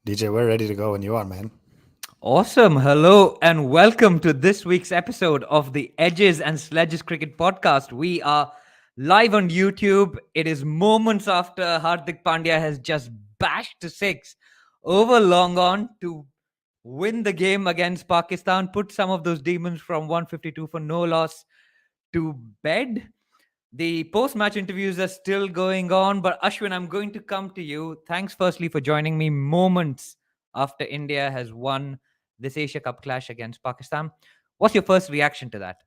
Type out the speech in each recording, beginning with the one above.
DJ, we're ready to go when you are, man. Awesome. Hello and welcome to this week's episode of the Edges and Sledges Cricket Podcast. We are live on YouTube. It is moments after Hardik Pandya has just bashed to six over long on to win the game against Pakistan, put some of those demons from 152 for no loss to bed. The post match interviews are still going on, but Ashwin, I'm going to come to you. Thanks, firstly, for joining me moments after India has won this Asia Cup clash against Pakistan. What's your first reaction to that?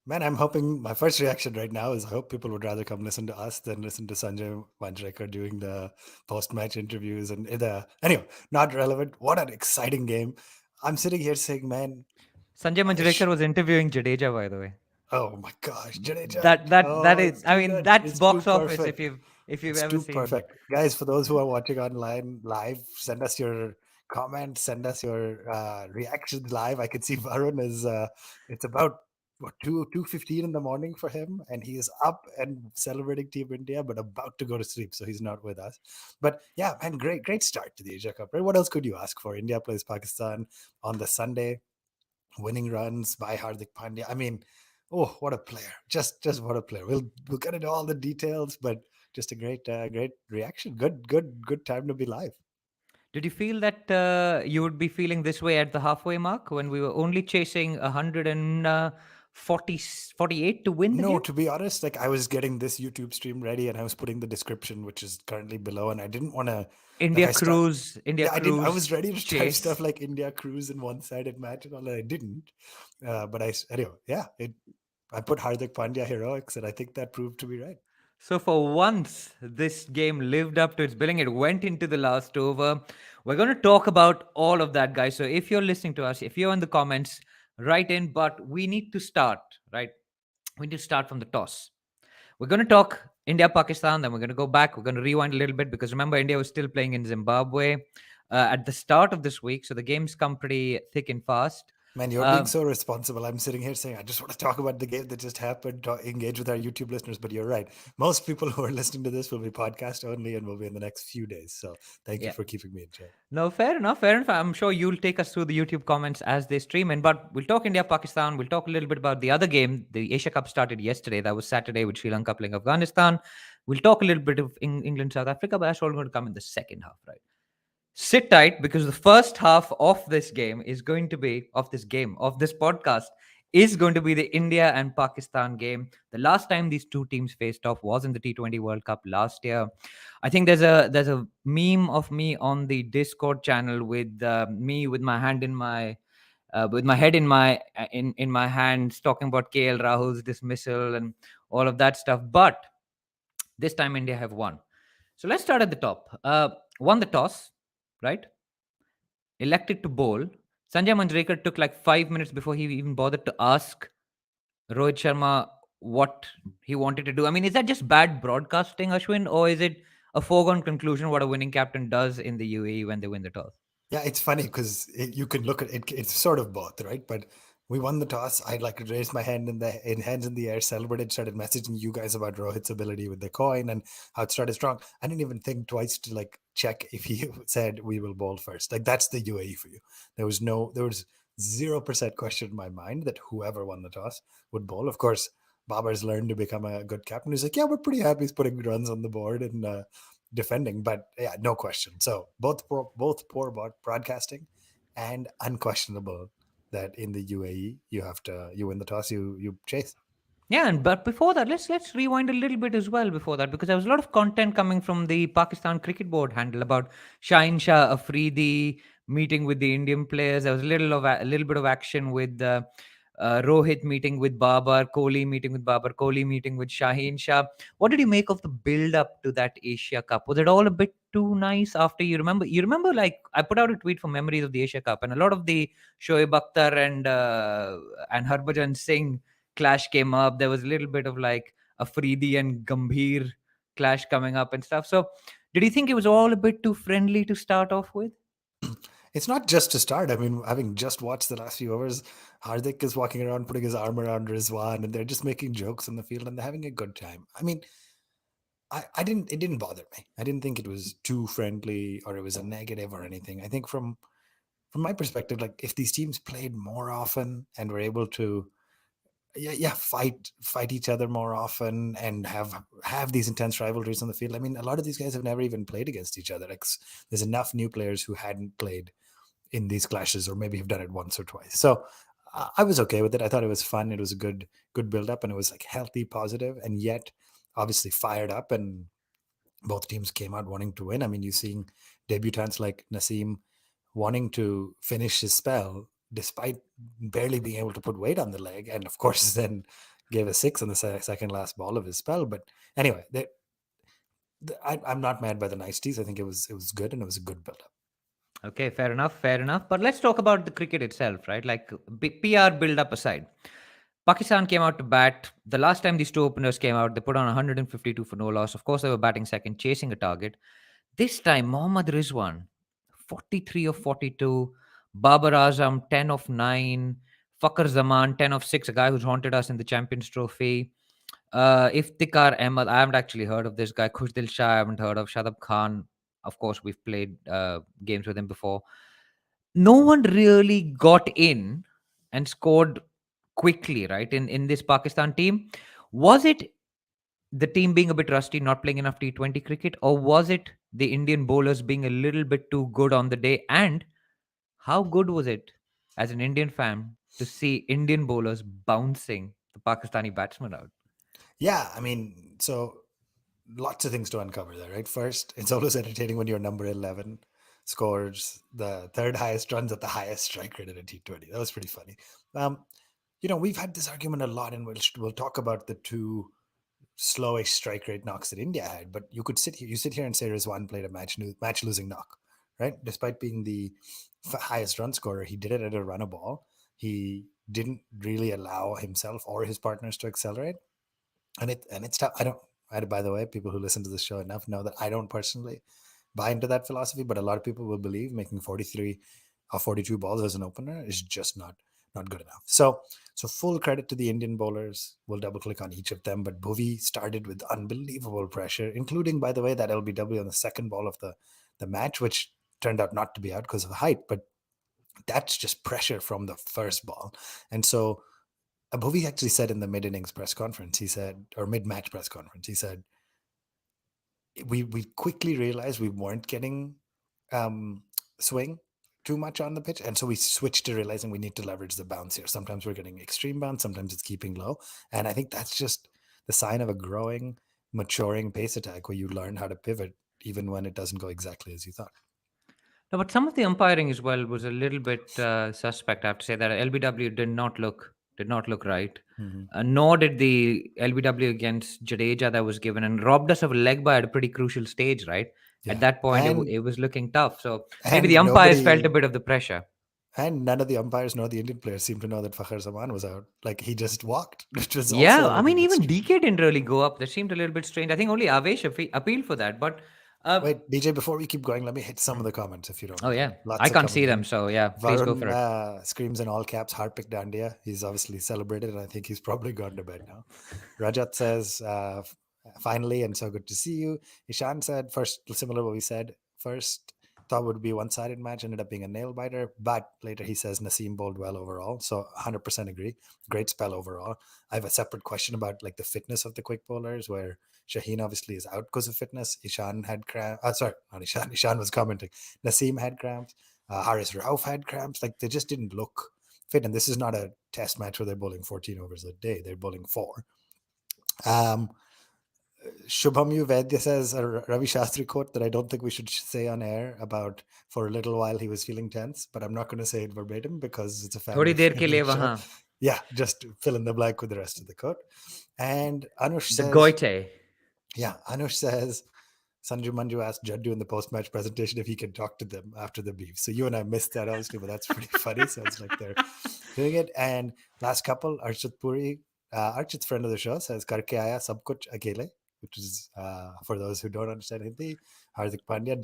Man, I'm hoping my first reaction right now is I hope people would rather come listen to us than listen to Sanjay Manjrekar doing the post-match interviews and anyway, not relevant. What an exciting game. I'm sitting here saying, man, Sanjay I sh- Manjrekar was interviewing Jadeja, by the way. oh my gosh, Jadeja. That Oh, is, it's I too mean, good. that's It's too box office perfect. if you've It's ever too seen. perfect. Guys, for those who are watching online live, send us your comments, send us your reactions live. I can see Varun is it's about what 2:15 in the morning for him, and he is up and celebrating Team India, but about to go to sleep, so he's not with us. But yeah, man, great start to the Asia Cup, right? What else could you ask for? India plays Pakistan on the Sunday, winning runs by Hardik Pandya. I mean, oh, what a player! Just what a player. We'll get into all the details, but just a great reaction. Good time to be live. Did you feel that you would be feeling this way at the halfway mark when we were only chasing 148 to win the No, game? to be honest, like I was getting this YouTube stream ready and I was putting the description, which is currently below, and I didn't want to, like, I start. India Yeah, I didn't. I was Cruise ready to type stuff chase. like India cruise and one-sided match and all that. I didn't, but anyway. Yeah, I put Hardik Pandya heroics, and I think that proved to be right. So for once, this game lived up to its billing. It went into the last over. We're going to talk about all of that, guys. So if you're listening to us, if you're in the comments, write in. But we need to start, right? We need to start from the toss. We're going to talk India, Pakistan, then we're going to go back. We're going to rewind a little bit because remember, India was still playing in Zimbabwe at the start of this week. So the games come pretty thick and fast. Man, you're being Um, so responsible. I'm sitting here saying, I just want to talk about the game that just happened, engage with our YouTube listeners. But you're right. Most people who are listening to this will be podcast only and will be in the next few days. So thank you yeah. for keeping me in check. No, fair enough. Fair enough. I'm sure you'll take us through the YouTube comments as they stream in. But we'll talk India, Pakistan. We'll talk a little bit about the other game. The Asia Cup started yesterday. That was Saturday with Sri Lanka playing Afghanistan. We'll talk a little bit of England, South Africa, but that's all going to come in the second half, right? Sit tight because the first half of this game is going to be of this podcast is going to be the India and Pakistan game. The last time these two teams faced off was in the T20 World Cup last year. I think there's a meme of me on the Discord channel with me with my hand in my with my head in my hands talking about KL Rahul's dismissal and all of that stuff. But this time India have won. So let's start at the top. Won the toss, right? Elected to bowl. Sanjay Manjrekar took like 5 minutes before he even bothered to ask Rohit Sharma what he wanted to do. I mean, is that just bad broadcasting, Ashwin, or is it a foregone conclusion what a winning captain does in the UAE when they win the toss? Yeah, it's funny because you can look at it. It's sort of both, right? But we won the toss. I like raised my hand in hands in the air, celebrated, started messaging you guys about Rohit's ability with the coin and how it started strong. I didn't even think twice to like check if he said we will bowl first. Like that's the UAE for you. There was 0% question in my mind that whoever won the toss would bowl. Of course, Babar's learned to become a good captain. He's like, yeah, we're pretty happy he's putting runs on the board and defending, but yeah, no question. So both poor broadcasting and unquestionable that in the UAE you win the toss, you chase. Yeah, and but before that, let's rewind a little bit as well. Before that, because there was a lot of content coming from the Pakistan Cricket Board handle about Shaheen Shah Afridi meeting with the Indian players. There was a little bit of action with Rohit meeting with Babar, Kohli meeting with Babar, Kohli meeting with Shaheen Shah. What did you make of the build up to that Asia Cup? Was it all a bit too nice? After you remember, like I put out a tweet for memories of the Asia Cup, and a lot of the Shoaib Akhtar and Harbhajan Singh clash came up. There was a little bit of like Afridi and Gambhir clash coming up and stuff. So, did you think it was all a bit too friendly to start off with? It's not just to start. I mean, having just watched the last few overs, Hardik is walking around putting his arm around Rizwan, and they're just making jokes on the field and they're having a good time. I mean, I didn't. It didn't bother me. I didn't think it was too friendly or it was a negative or anything. I think from my perspective, like if these teams played more often and were able to, yeah, fight each other more often and have these intense rivalries on the field. I mean, a lot of these guys have never even played against each other. Like there's enough new players who hadn't played in these clashes or maybe have done it once or twice. So I was okay with it. I thought it was fun. It was a good build up, and it was like healthy, positive, and yet obviously fired up. And both teams came out wanting to win. I mean, you're seeing debutants like Naseem wanting to finish his spell despite barely being able to put weight on the leg, and of course then gave a six on the second last ball of his spell. But anyway, I'm not mad by the niceties. I think it was good and it was a good build up. Okay, fair enough, fair enough. But let's talk about the cricket itself, right? Like PR build up aside. Pakistan came out to bat. The last time these two openers came out, they put on 152 for no loss. Of course, they were batting second, chasing a target. This time, Mohammad Rizwan, 43 of 42. Babar Azam, 10 of 9. Fakhr Zaman, 10 of 6, a guy who's haunted us in the Champions Trophy. Iftikhar Ahmed, I haven't actually heard of this guy. Khushdil Shah, I haven't heard of. Shadab Khan, of course, we've played games with him before. No one really got in and scored quickly, right? In this Pakistan team, was it the team being a bit rusty, not playing enough T20 cricket, or was it the Indian bowlers being a little bit too good on the day? And how good was it as an Indian fan to see Indian bowlers bouncing the Pakistani batsmen out? Yeah, I mean, so lots of things to uncover there, right? First, it's always entertaining when your number 11 scores the third highest runs at the highest strike rate in a T20. That was pretty funny. Um, we've had this argument a lot, and we'll talk about the two slowish strike rate knocks that India had. But you sit here and say Rizwan played a match losing knock, right? Despite being the highest run scorer, he did it at a run a ball. He didn't really allow himself or his partners to accelerate, and it's tough. By the way, people who listen to this show enough know that I don't personally buy into that philosophy, but a lot of people will believe making 43 or 42 balls as an opener is just not good enough. So full credit to the Indian bowlers. We'll double click on each of them, but Bhuvi started with unbelievable pressure, including, by the way, that LBW on the second ball of the match, which turned out not to be out because of height, but that's just pressure from the first ball. And so Bhuvi actually said in the mid-innings press conference, he said, or mid-match press conference, he said, we quickly realized we weren't getting swing too much on the pitch, and so we switched to realizing we need to leverage the bounce here. Sometimes we're getting extreme bounce, sometimes it's keeping low, and I think that's just the sign of a growing, maturing pace attack where you learn how to pivot even when it doesn't go exactly as you thought. No, but some of the umpiring as well was a little bit suspect. I have to say that LBW did not look right. Mm-hmm. Nor did the LBW against Jadeja that was given, and robbed us of a leg by at a pretty crucial stage, right? At Yeah, that point, and it was looking tough. So maybe the and umpires felt a nobody bit of the pressure. and none of the umpires nor the Indian players seemed to know that Fakhr Zaman was out. Like he just walked, which was also Yeah, a I little mean, bit even strange. DK didn't really go up. That seemed a little bit strange. I think only Avesh appealed for that. But Wait, DJ, before we keep going, let me hit some of the comments if you don't oh mind. yeah, I Lots are can't coming see them. in. So yeah, please go for Varun it. screams in all caps, Hardik Pandya. He's obviously celebrated, and I think he's probably gone to bed now. Rajat says, finally, and so good to see you. Ishan said, first, similar to what we said, first thought would be one-sided match, ended up being a nail biter, but later he says Naseem bowled well overall. So 100% agree. Great spell overall. I have a separate question about like the fitness of the quick bowlers, where Shaheen obviously is out because of fitness. Ishan had cramps. Sorry, not Ishan. Ishan was commenting. Naseem had cramps. Haris Rauf had cramps. Like they just didn't look fit. And this is not a test match where they're bowling 14 overs a day. They're bowling 4. Um, Shubham Vaidya says a Ravi Shastri quote that I don't think we should say on air about for a little while he was feeling tense, but I'm not going to say it verbatim because it's a थोड़ी family देर के friendly लिए show. वहाँ Yeah, just fill in the blank with the rest of the quote. And Anush the says, goite. Anush says, Sanju Manju asked Jaddu in the post-match presentation if he can talk to them after the beef. So you and I missed that, obviously, but that's pretty funny. Sounds like they're doing it. And last couple, Archit Puri, Archit's friend of the show, says, Karke aaya sab kuch akele, which is, for those who don't understand Hindi, Hardik Pandya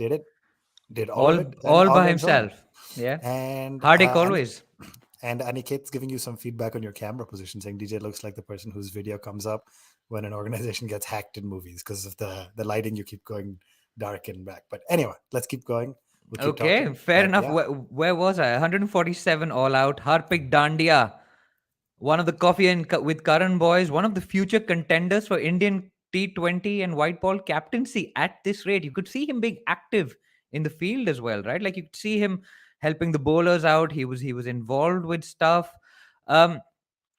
did all of it and All on by his own. himself. Yeah. And Hardik always. and Aniket's giving you some feedback on your camera position, saying DJ looks like the person whose video comes up when an organization gets hacked in movies because of the lighting. You keep going dark and back. But anyway, let's keep going. We'll keep Okay, talking. fair But enough. yeah, Where was I? 147 all out. Hardik Pandya, one of the coffee and with Karan boys, one of the future contenders for Indian T20 and white ball captaincy at this rate. You could see him being active in the field as well, right? Like you could see him helping the bowlers out. He was involved with stuff. Um,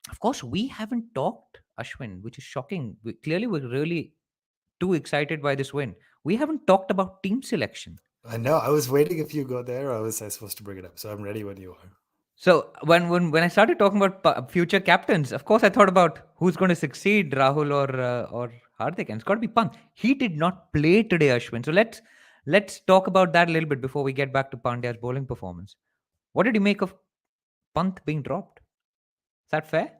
of course, we haven't talked Ashwin, which is shocking. Clearly, we're really too excited by this win. We haven't talked about team selection. I know. I was waiting if you go there, or was I supposed to bring it up? So I'm ready when you are. So when I started talking about future captains, of course I thought about who's going to succeed Rahul or Hardik, and it's got to be Pant. He did not play today, Ashwin. So let's talk about that a little bit before we get back to Pandya's bowling performance. What did you make of Pant being dropped? Is that fair?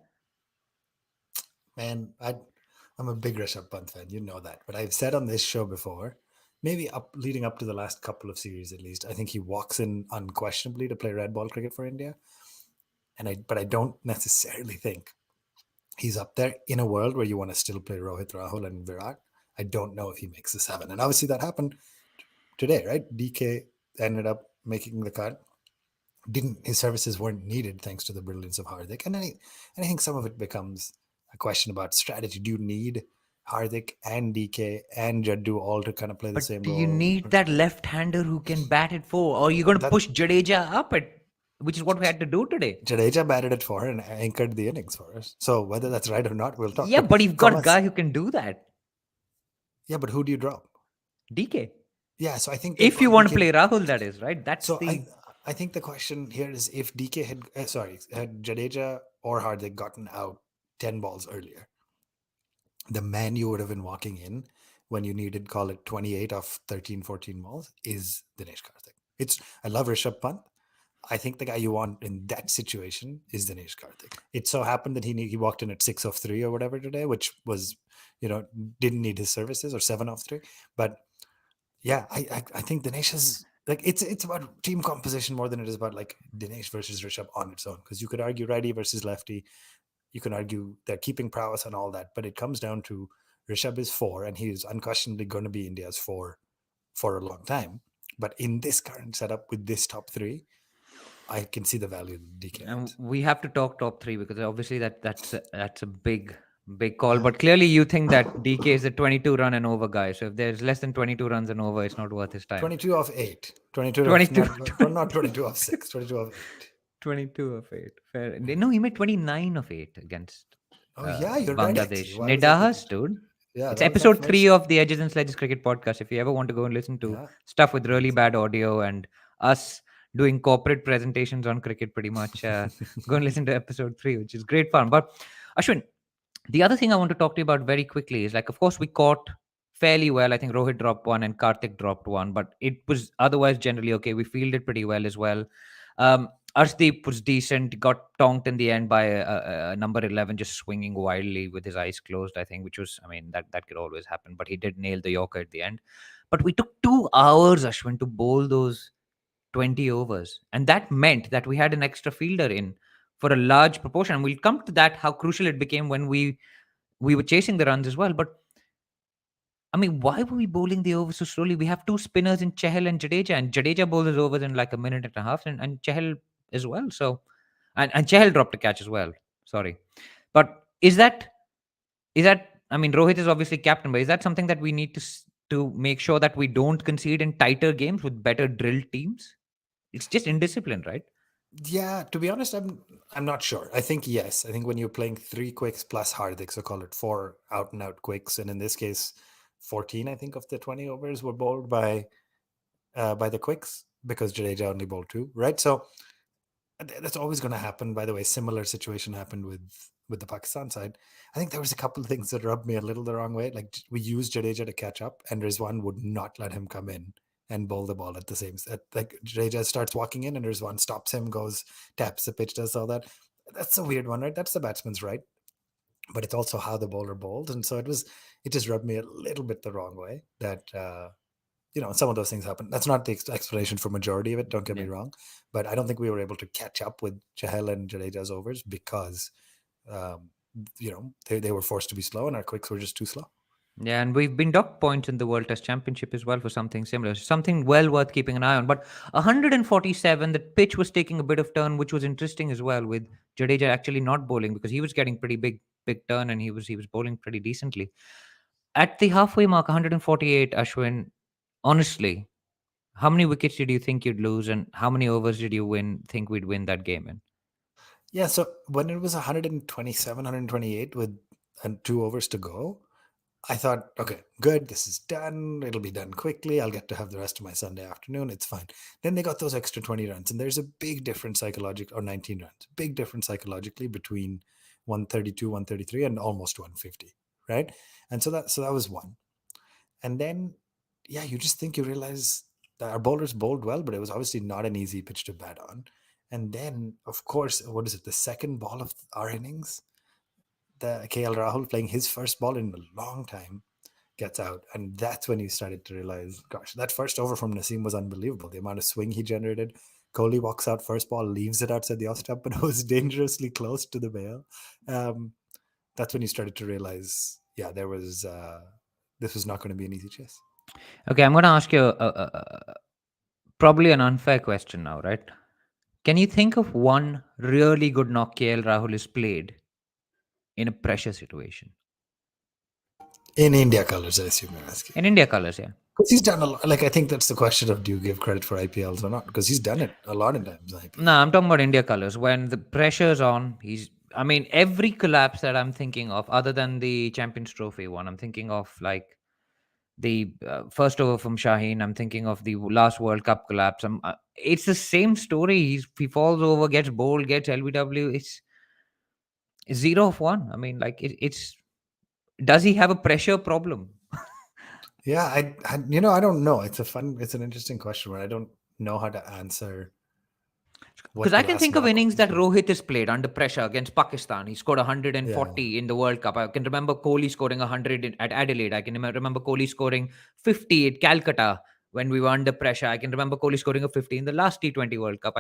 Man, I'm a big Rishabh Pant fan. You know that. But I've said on this show before, maybe leading up to the last couple of series at least, I think he walks in unquestionably to play red ball cricket for India. But I don't necessarily think he's up there in a world where you want to still play Rohit, Rahul, and Virat. I don't know if he makes the seven. And obviously that happened today, right? DK ended up making the cut. Didn't his services weren't needed thanks to the brilliance of Hardik. And I think some of it becomes a question about strategy. Do you need Hardik and DK and Jaddu all to kind of play the But same do you role? need that left-hander who can bat it for, or are you going to That push Jadeja up it, which is what we had to do today? Jadeja batted it for and anchored the innings for us. So whether that's right or not, we'll talk. Yeah, But but you've got from a us, guy who can do that. yeah, but who do you drop? DK. Yeah, so I think they've If you got want to DK. play Rahul, that is right. That's So the I think the question here is if DK had Jadeja or Hardik gotten out 10 balls earlier, the man you would have been walking in when you needed, call it 28 of 13, 14 balls, is Dinesh Karthik. I love Rishabh Pant. I think the guy you want in that situation is Dinesh Karthik. It so happened that he walked in at 6 of 3 or whatever today, which was, didn't need his services, or 7 of 3. But yeah, I think Dinesh is like it's about team composition more than it is about like Dinesh versus Rishabh on its own. Because you could argue righty versus lefty, you can argue their keeping prowess and all that, but it comes down to Rishabh is 4, and he is unquestionably going to be India's 4 for a long time. But in this current setup with this top 3, I can see the value DK and adds. we have to talk top three because obviously that's a big call. But clearly, you think that DK is a 22 run and over guy. So if there's less than 22 runs and over, it's not worth his time. 22 of 8. 22 of 22, not 22 of 6. 22 of 8. 22 of 8. Fair. No, he made 29 of 8 against Oh yeah, you're right. Actually, Bangladesh. why was I thinking? Nidahas, dude. Yeah, It's that was my episode 3 first. of the Edges and Sledges Cricket podcast. If you ever want to go and listen to Yeah, stuff with really bad audio and us doing corporate presentations on cricket, pretty much, go and listen to episode 3, which is great fun. But Ashwin, the other thing I want to talk to you about very quickly is like, of course, we caught fairly well. I think Rohit dropped one and Karthik dropped one, but it was otherwise generally okay. We fielded pretty well as well. Arshdeep was decent, got tonked in the end by a number 11 just swinging wildly with his eyes closed, I think, which was, I mean, that could always happen, but he did nail the Yorker at the end. But we took 2 hours, Ashwin, to bowl those 20 overs. And that meant that we had an extra fielder in for a large proportion. And we'll come to that, how crucial it became when we were chasing the runs as well. But I mean, why were we bowling the overs so slowly? We have 2 spinners in Chahal and Jadeja, and Jadeja bowls his overs in like a minute and a half, and Chahal as well. So, and Chahal dropped a catch as well. Sorry, but is that? I mean, Rohit is obviously captain, but is that something that we need to make sure that we don't concede in tighter games with better drilled teams? It's just indiscipline, right? Yeah, to be honest, I'm not sure. I think yes. I think when you're playing 3 quicks plus Hardik, so call it 4 out and out quicks, and in this case, 14 I think of the 20 overs were bowled by the quicks because Jadeja only bowled 2, right? So that's always going to happen. By the way, similar situation happened with the Pakistan side. I think there was a couple of things that rubbed me a little the wrong way. Like we used Jadeja to catch up, and Rizwan would not let him come in and bowl the ball at the same. Like Jadeja starts walking in, and Rizwan stops him, goes taps the pitch, does all that. That's a weird one, right? That's the batsman's right, but it's also how the bowler bowled, and so it just rubbed me a little bit the wrong way that. Some of those things happen. That's not the explanation for majority of it. Don't get me Yeah. wrong, but I don't think we were able to catch up with Chahal and Jadeja's overs because they were forced to be slow, and our quicks were just too slow. Yeah, and we've been docked points in the World Test Championship as well for something similar. Something well worth keeping an eye on. But 147, the pitch was taking a bit of turn, which was interesting as well, with Jadeja actually not bowling because he was getting pretty big turn and he was bowling pretty decently. At the halfway mark, 148, Ashwin, honestly, how many wickets did you think you'd lose and how many overs did you think we'd win that game in? Yeah, so when it was 127, 128 with and 2 overs to go, I thought, okay, good, this is done. It'll be done quickly. I'll get to have the rest of my Sunday afternoon. It's fine. Then they got those extra 20 runs, and there's a big difference psychologically, or 19 runs, big difference psychologically between 132, 133, and almost 150, right? And so that was one. And then, yeah, you just think you realize that our bowlers bowled well, but it was obviously not an easy pitch to bat on. And then, of course, what is it? The second ball of our innings, the KL Rahul playing his first ball in a long time gets out. And that's when you started to realize, gosh, that first over from Naseem was unbelievable. The amount of swing he generated. Kohli walks out first ball, leaves it outside the off stump, but it was dangerously close to the bail. That's when you started to realize, yeah, this was not going to be an easy chase. Okay, I'm going to ask you probably an unfair question now, right? Can you think of one really good knock KL Rahul has played in a pressure situation? In India colors, I assume you're asking. In India colors, yeah. Because he's done a lot. Like, I think that's the question of, do you give credit for IPLs or not? Because he's done it a lot of times in IPL. No, I'm talking about India colors. When the pressure's on, I mean, every collapse that I'm thinking of, other than the Champions Trophy one, I'm thinking of like the first over from Shaheen. I'm thinking of the last World Cup collapse. It's the same story. He falls over, gets bowled, gets LBW. It's 0 of 1. I mean, like it's. Does he have a pressure problem? Yeah, I don't know. It's an interesting question where I don't know how to answer. Because I can think of innings that Rohit has played under pressure against Pakistan. He scored 140 in the World Cup. I can remember Kohli scoring 100 at Adelaide. I can remember Kohli scoring 50 at Calcutta when we were under pressure. I can remember Kohli scoring a 50 in the last T20 World Cup.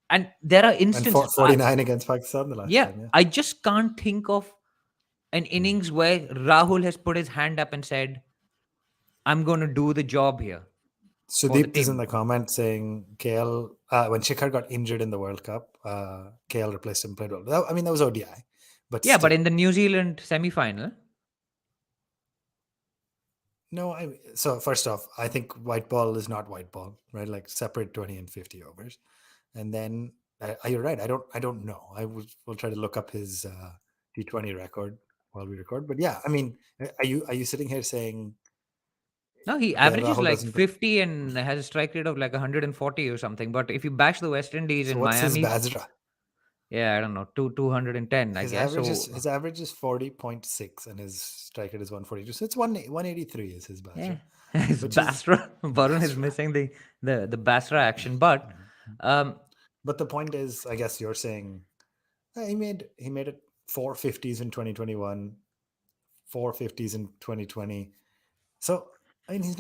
And there are instances. And 49 against Pakistan the last time. Yeah. I just can't think of an innings where Rahul has put his hand up and said, I'm going to do the job here. Sudeep is in the comment saying KL, when Shikhar got injured in the World Cup, KL replaced him, played well. That was ODI. But yeah, but in the New Zealand semi-final. No, so first off, I think white ball is not white ball, right? Like separate 20 and 50 overs. And then you're right. I don't know. We'll try to look up his T20 record while we record. But yeah, I mean, are you sitting here saying? No, he averages like 50 and has a strike rate of like 140 or something. But if you bash the West Indies in Miami, what's his Basra? Yeah, I don't know, 210. His I guess his average is 40.6 and his strike rate is 142. So it's 183 is his Basra. Yeah. His Basra. Varun is missing the Basra action, but the point is, I guess you're saying he made it 450s in 2021, 450s in 2020. So I mean, he's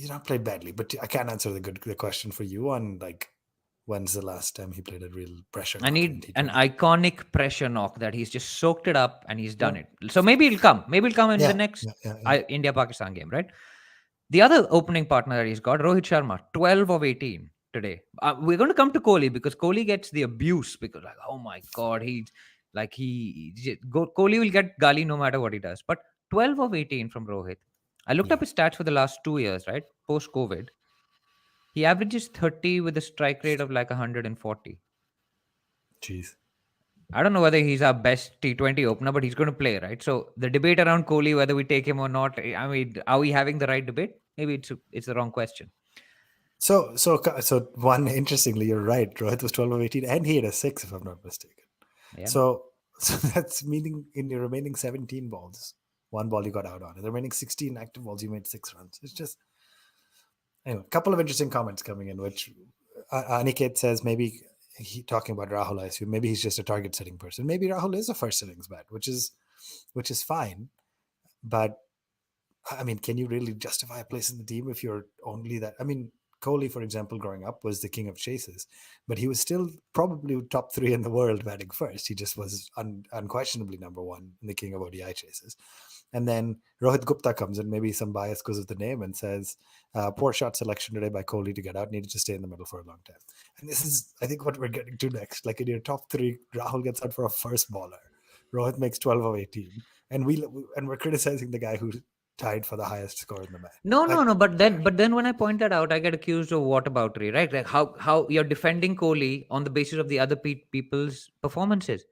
not played badly, but I can't answer the question for you on like when's the last time he played a real pressure. I need an iconic pressure knock that he's just soaked it up and he's done it. So maybe it'll come. Maybe it'll come in the next India-Pakistan game, right? The other opening partner that he's got, Rohit Sharma, 12 of 18 today. We're going to come to Kohli because Kohli gets the abuse because like, oh my God, Kohli will get gali no matter what he does. But 12 of 18 from Rohit. I looked up his stats for the last 2 years, right? Post-COVID. He averages 30 with a strike rate of like 140. Jeez. I don't know whether he's our best T20 opener, but he's going to play, right? So the debate around Kohli, whether we take him or not, I mean, are we having the right debate? Maybe it's the wrong question. So one, interestingly, you're right. Rohit was 12 of 18 and he had a 6, if I'm not mistaken. Yeah. So that's meaning in the remaining 17 balls, one ball you got out on. In the remaining 16 active balls, you made 6 runs. It's just, anyway, a couple of interesting comments coming in, which Aniket says maybe talking about Rahul, I assume maybe he's just a target setting person. Maybe Rahul is a first innings bat, which is fine. But I mean, can you really justify a place in the team if you're only that? I mean, Kohli, for example, growing up was the king of chases, but he was still probably top three in the world batting first. He just was unquestionably number one in the king of ODI chases. And then Rohit Gupta comes in, maybe some bias because of the name, and says, poor shot selection today by Kohli to get out, needed to stay in the middle for a long time. And this is, I think, what we're getting to next. Like in your top three, Rahul gets out for a first bowler. Rohit makes 12 of 18. And we're criticizing the guy who tied for the highest score in the match. No, no, no. But then when I point that out, I get accused of whataboutery, right? Like how you're defending Kohli on the basis of the other people's performances.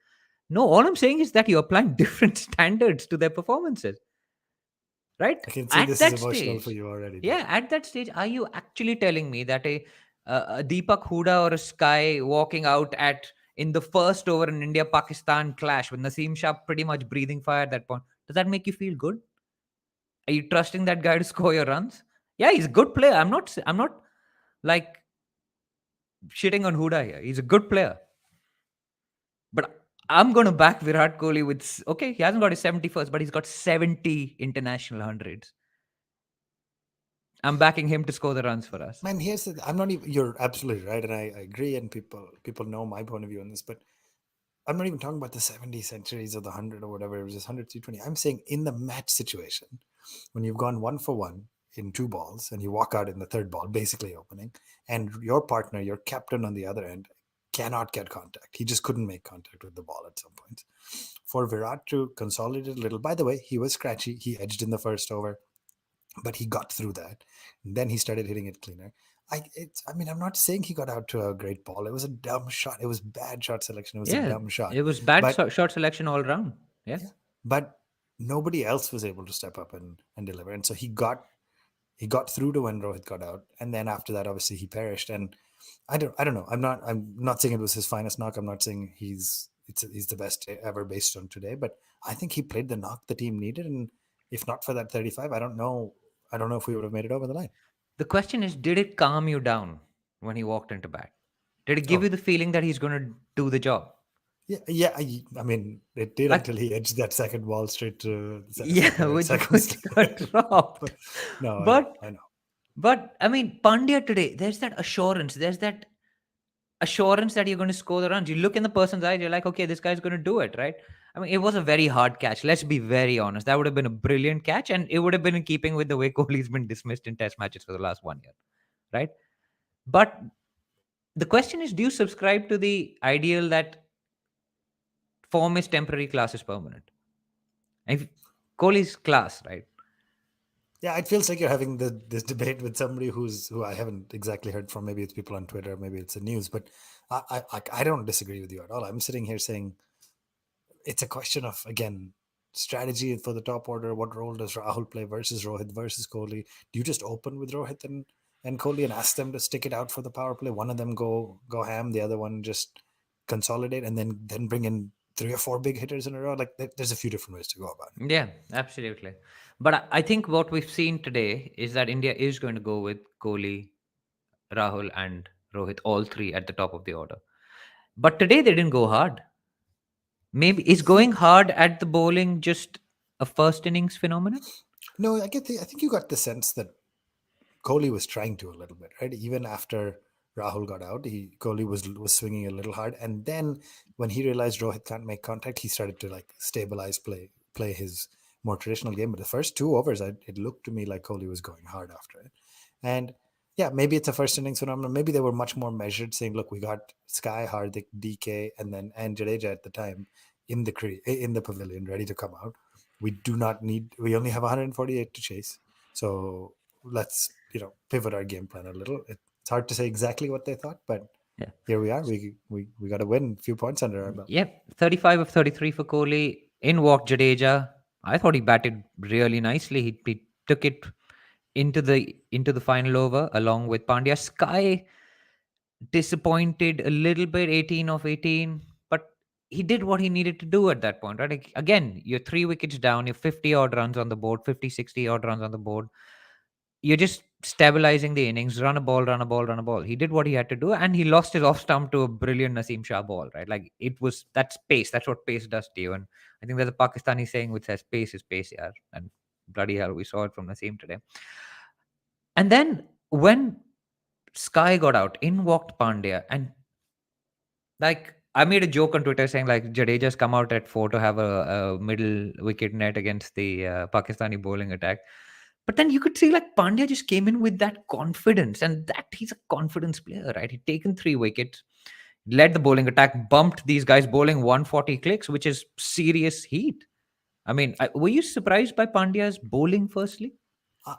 No, all I'm saying is that you're applying different standards to their performances, right? I can see At this is that emotional for stage, you already, dude. yeah, at that stage, are you actually telling me that a Deepak Huda or a Sky walking out at in the first over in India Pakistan clash with Naseem Shah pretty much breathing fire at that point, does that make you feel good? Are you trusting that guy to score your runs? Yeah, he's a good player. I'm not like shitting on Huda here. He's a good player. But I'm going to back Virat Kohli with okay, he hasn't got his 71st, but he's got 70 international hundreds. I'm backing him to score the runs for us. Man, here's the, I'm not even, you're absolutely right. And I agree. And people know my point of view on this, but I'm not even talking about the 70 centuries or the 100 or whatever. It was just 100 T20. I'm saying in the match situation, when you've gone 1 for 1 in 2 balls and you walk out in the third ball, basically opening, and your partner, your captain on the other end, cannot get contact. He just couldn't make contact with the ball at some point. For Virat to consolidate a little, by the way, he was scratchy. He edged in the first over, but he got through that. And then he started hitting it cleaner. I mean, I'm not saying he got out to a great ball. It was a dumb shot. It was bad shot selection. It was a Yeah, dumb shot. it was bad But shot selection all round. Yeah. yeah, but nobody else was able to step up and deliver. And so he got through to when Rohit got out. And then after that, obviously he perished. And I don't know. I'm not saying it was his finest knock. I'm not saying he's the best ever based on today, but I think he played the knock the team needed. And if not for that 35, I don't know. I don't know if we would have made it over the line. The question is, did it calm you down when he walked into bat? Did it give you Oh, the feeling that he's going to do the job? yeah, yeah. I mean, it did Like, until he edged that second ball straight to yeah, second or which second which got slip. dropped. But no, I know, But I know. I mean, Pandya today, there's that assurance. There's that assurance that you're going to score the runs. You look in the person's eyes, you're like, okay, this guy's going to do it, right? I mean, it was a very hard catch. Let's be very honest. That would have been a brilliant catch, and it would have been in keeping with the way Kohli's been dismissed in Test matches for the last 1 year, right? But the question is, do you subscribe to the ideal that form is temporary, class is permanent? And if Kohli's class, right? Yeah, it feels like you're having this debate with somebody who I haven't exactly heard from. Maybe it's people on Twitter, maybe it's the news, but I don't disagree with you at all. I'm sitting here saying it's a question of, again, strategy for the top order. What role does Rahul play versus Rohit versus Kohli? Do you just open with Rohit and Kohli and ask them to stick it out for the power play? One of them go ham, the other one just consolidate, and then bring in 3 or 4 big hitters in a row. Like there's a few different ways to go about it. Yeah, absolutely. But I think what we've seen today is that India is going to go with Kohli, Rahul, and Rohit, all three at the top of the order. But today they didn't go hard. Maybe is Yeah. going hard at the bowling just a first innings phenomenon? No, I think you got the sense that Kohli was trying to a little bit, right? Even after Rahul got out, Kohli was swinging a little hard, and then when he realized Rohit can't make contact, he started to like stabilize play his more traditional game. But the first 2 overs, it looked to me like Kohli was going hard after it, and yeah, maybe it's a first innings phenomenon. Maybe they were much more measured, saying, "Look, we got Sky, Hardik, DK, and Jadeja at the time in the pavilion, ready to come out. We do not need. We only have 148 to chase, so let's pivot our game plan a little." It's hard to say exactly what they thought, but Yeah. here we are. We got to win a few points under our belt. Yep. 35 of 33 for Kohli. In walked Jadeja. I thought he batted really nicely. He took it into the final over along with Pandya. Sky disappointed a little bit, 18 of 18, but he did what he needed to do at that point, right? Like, again, you're 3 wickets down, you're 50 odd runs on the board, 50, 60 odd runs on the board. You're just stabilizing the innings, run a ball, run a ball, run a ball. He did what he had to do, and he lost his off stump to a brilliant Naseem Shah ball, right? Like, it was that's pace. That's what pace does to you. And I think there's a Pakistani saying which says pace is pace, yeah. And bloody hell, we saw it from Naseem today. And then when Sky got out. In walked Pandya, and like I made a joke on Twitter saying like Jadeja's come out at 4 to have a middle wicket net against the Pakistani bowling attack. But then you could see like Pandya just came in with that confidence, and that he's a confidence player, right? He'd taken 3 wickets, led the bowling attack, bumped these guys bowling 140 clicks, which is serious heat. I mean, were you surprised by Pandya's bowling firstly?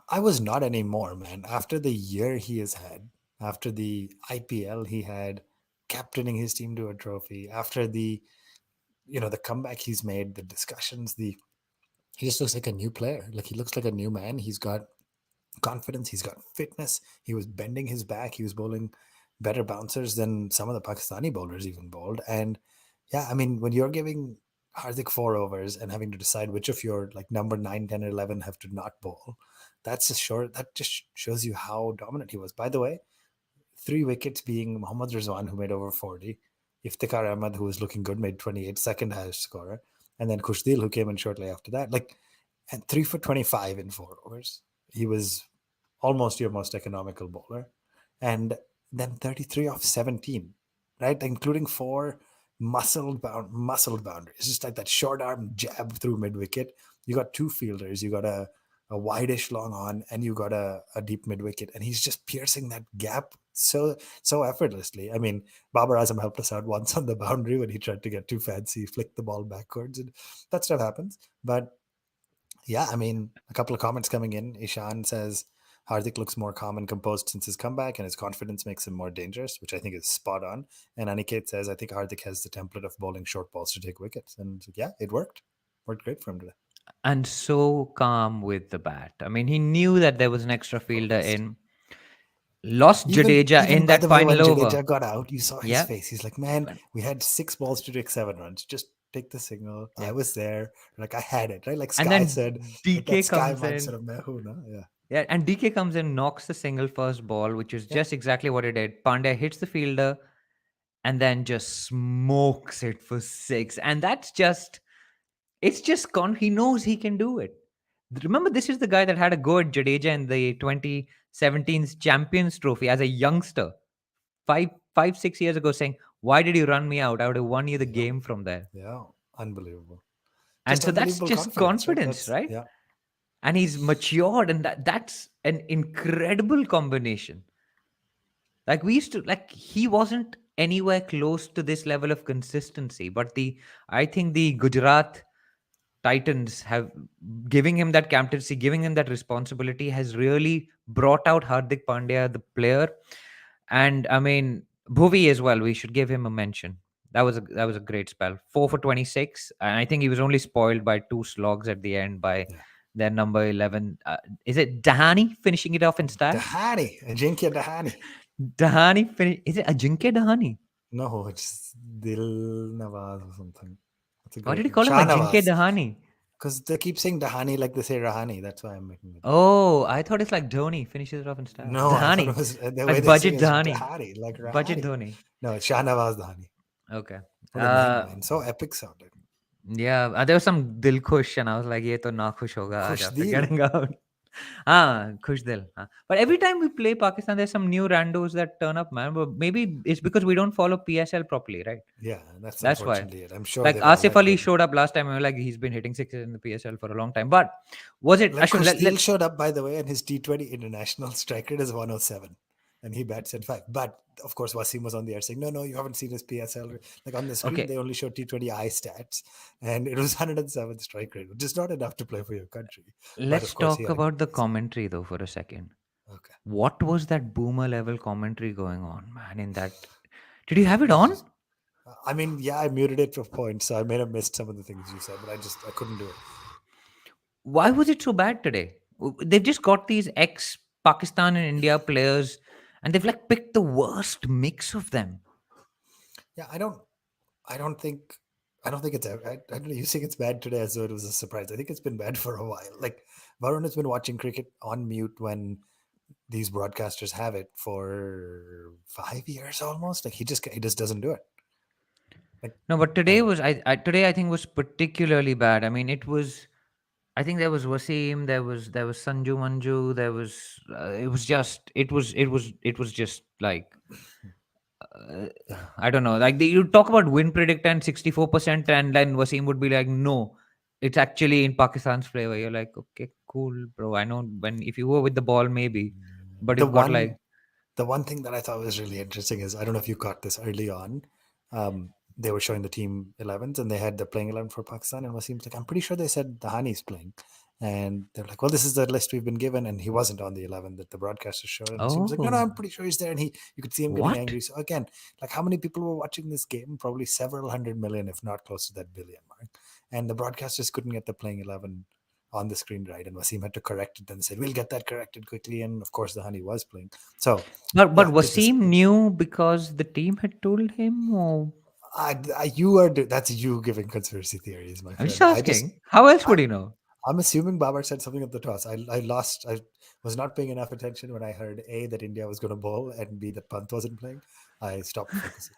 I was not anymore, man. After the year he has had, after the IPL he had, captaining his team to a trophy, after the the comeback he's made, the discussions, he just looks like a new player. Like he looks like a new man. He's got confidence. He's got fitness. He was bending his back. He was bowling better bouncers than some of the Pakistani bowlers even bowled. And yeah, I mean, when you're giving Hardik 4 overs and having to decide which of your like number 9, 10, or 11 have to not bowl, that just shows you how dominant he was. By the way, 3 wickets being Mohammad Rizwan, who made over 40, Iftikhar Ahmed, who was looking good, made 28, second highest scorer, and then Kushdil, who came in shortly after that. Like, and 3 for 25 in 4 overs. He was almost your most economical bowler. And then 33 off 17, right? Including 4 muscled boundaries. Just like that short arm jab through mid wicket. You got 2 fielders. You got a wideish long on, and you got a deep mid wicket, and he's just piercing that gap so effortlessly. I mean, Babar Azam helped us out once on the boundary when he tried to get too fancy, flick the ball backwards, and that stuff happens. But yeah, I mean, a couple of comments coming in. Ishan says Hardik looks more calm and composed since his comeback, and his confidence makes him more dangerous, which I think is spot on. And Aniket says, I think Hardik has the template of bowling short balls to take wickets. And yeah, it worked. Worked great for him today. And so calm with the bat. I mean, he knew that there was an extra fielder Focused. in. Lost Jadeja Even in by that the way, when final over. Jadeja got out, you saw his Yeah. face. He's like, man, we had 6 balls to take 7 runs. Just take the signal. Yeah. I was there. Like I had it, right? Like And Sky then said, that DK Sky comes in. mindset of Mehuna. Yeah. Yeah, and DK comes in, knocks the single first ball, which is Yeah. just exactly what he did. Pandya hits the fielder and then just smokes it for 6. And that's just, it's just gone. He knows he can do it. Remember, this is the guy that had a go at Jadeja in the 2017 Champions Trophy as a youngster, 6 years ago, saying, "Why did you run me out? I would have won you the Yep. game from there." Yeah. Unbelievable. And Just so that's unbelievable just confidence, right? confidence, That's right? yeah. And he's matured, and that's an incredible combination. Like we used to, like he wasn't anywhere close to this level of consistency, but I think the Gujarat Titans have giving him that captaincy, giving him that responsibility has really brought out Hardik Pandya, the player. And I mean, Bhuvi as well. We should give him a mention. That was a great spell. 4 for 26, and I think he was only spoiled by 2 slogs at the end by Yeah. their number 11. Is it Dahani finishing it off in style? Dahani. Ajinkya Dahani. Dahani finish. Is it Ajinkya Dahani? No, it's Dil Nawaz or something. That's a Why did great he name. call him Shah Ajinkya Nawaz. Dahani? Because they keep saying Dahani like they say Rahani. That's why I'm making it. Oh, I thought it's like Dhoni finishes it off in style. No, I thought it Dahani, was the way like they say budget it is Dhani, Dahani, like budget Rahani. Dhoni. No, it's Shah Nawaz Dahani. Okay. What a name, man. So epic sounding. Yeah, there was some dil khush, and I was like, "Ye to na khush hoga aaj after Khushdeal. getting out." Khush dil. But every time we play Pakistan, there's some new randos that turn up, man. But maybe it's because we don't follow PSL properly, right? Yeah, that's That's why. unfortunately it. I'm sure Like they've all Asif had Ali good. showed up last time, and we were like, he's been hitting sixes in the PSL for a long time. But was it Well, Ashwin? Khushdeal showed up, by the way, and his T20 international strike rate is 107. And he bats at 5. But of course, Wasim was on the air saying, no, you haven't seen his PSL. Like on the screen, Okay, they only show T20I stats. And it was 107 strike rate, which is not enough to play for your country. But let's of course, he talk had a good about the PSL. commentary though for a second. Okay. What was that boomer level commentary going on, man? In that, did you have it It was on? just, I mean, yeah, I muted it for points. So I may have missed some of the things you said, but I couldn't do it. Why was it so bad today? They've just got these ex Pakistan and India players, and they've like picked the worst mix of them. Yeah, I don't think, it's, I don't know, you think it's bad today as though it was a surprise. I think it's been bad for a while. Like, Varun has been watching cricket on mute when these broadcasters have it for 5 years almost. Like, he just doesn't do it. Like, No, but I today don't know. was today I think was particularly bad. I mean, it was. I think there was Wasim, there was Sanju Manju, there was it was just like uh, Yeah. I don't know. Like you talk about win predict and 64%, and then Wasim would be like, no, it's actually in Pakistan's favor. You're like, okay, cool, bro. I know when if you go with the ball, maybe, but The you've got like, one the one thing that I thought was really interesting is I don't know if you caught this early on. They were showing the team 11s and they had the playing 11 for Pakistan. And Wasim's like, I'm pretty sure they said the Hani's playing. And they're like, well, this is the list we've been given. And he wasn't on the 11 that the broadcaster showed. And Wasim's like, no, oh, I'm pretty sure he's there. And you could see him getting what? angry. So again, like how many people were watching this game? Probably several 100 million, if not close to that billion mark. And the broadcasters couldn't get the playing 11 on the screen right. And Wasim had to correct it and said, we'll get that corrected quickly. And of course, the Hani was playing. So But yeah, this is. Wasim knew because the team had told him, or That's you giving conspiracy theories, my I'm just friend. asking. How else would I'm he know? I'm assuming Babar said something at the toss. I was not paying enough attention when I heard A, that India was going to bowl, and B, that Pant wasn't playing. I stopped focusing.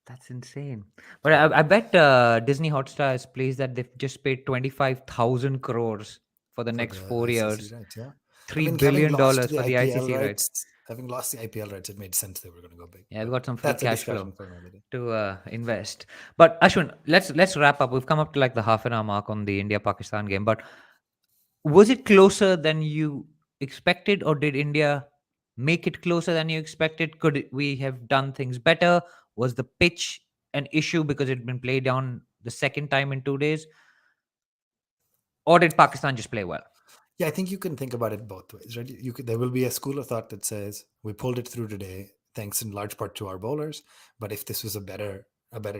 That's insane. But Yeah. I bet Disney Hotstar is pleased that they've just paid 25,000 crores for the For next the 4 years, ICC rights, yeah. I $3 mean, having billion lost dollars the for the IPL ICC rights. rights, it made sense they were going to go big. Yeah, we've But got some free that's a cash flow discussion for another day. to invest. But Ashwin, let's wrap up. We've come up to like the half an hour mark on the India Pakistan game. But was it closer than you expected, or did India make it closer than you expected? We have done things better? Was the pitch an issue because it had been played down the second time in 2 days, or did Pakistan just play well? Yeah, I think you can think about it both ways, right? There will be a school of thought that says we pulled it through today, thanks in large part to our bowlers. But if this was a better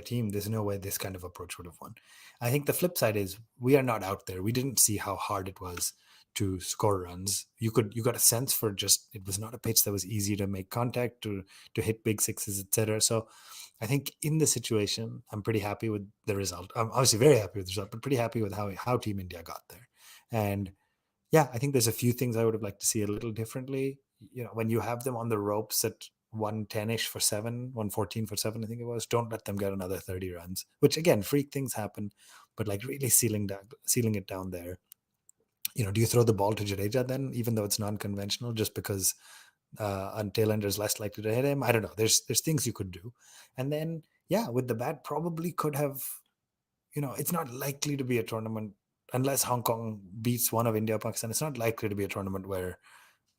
team, there's no way this kind of approach would have won. I think the flip side is we are not out there. We didn't see how hard it was to score runs. You got a sense for just it was not a pitch that was easy to make contact to hit big sixes, etc. So I think in the situation, I'm pretty happy with the result. I'm obviously very happy with the result, but pretty happy with how Team India got there. And yeah, I think there's a few things I would have liked to see a little differently. When you have them on the ropes at 110-ish for seven, 114 for seven, I think it was, don't let them get another 30 runs, which again, freak things happen, but like really sealing it down there. Do you throw the ball to Jadeja then, even though it's non-conventional, just because a tailender is less likely to hit him? I don't know. There's things you could do. And then, yeah, with the bat, probably could have, it's not likely to be a tournament unless Hong Kong beats one of India or Pakistan. It's not likely to be a tournament where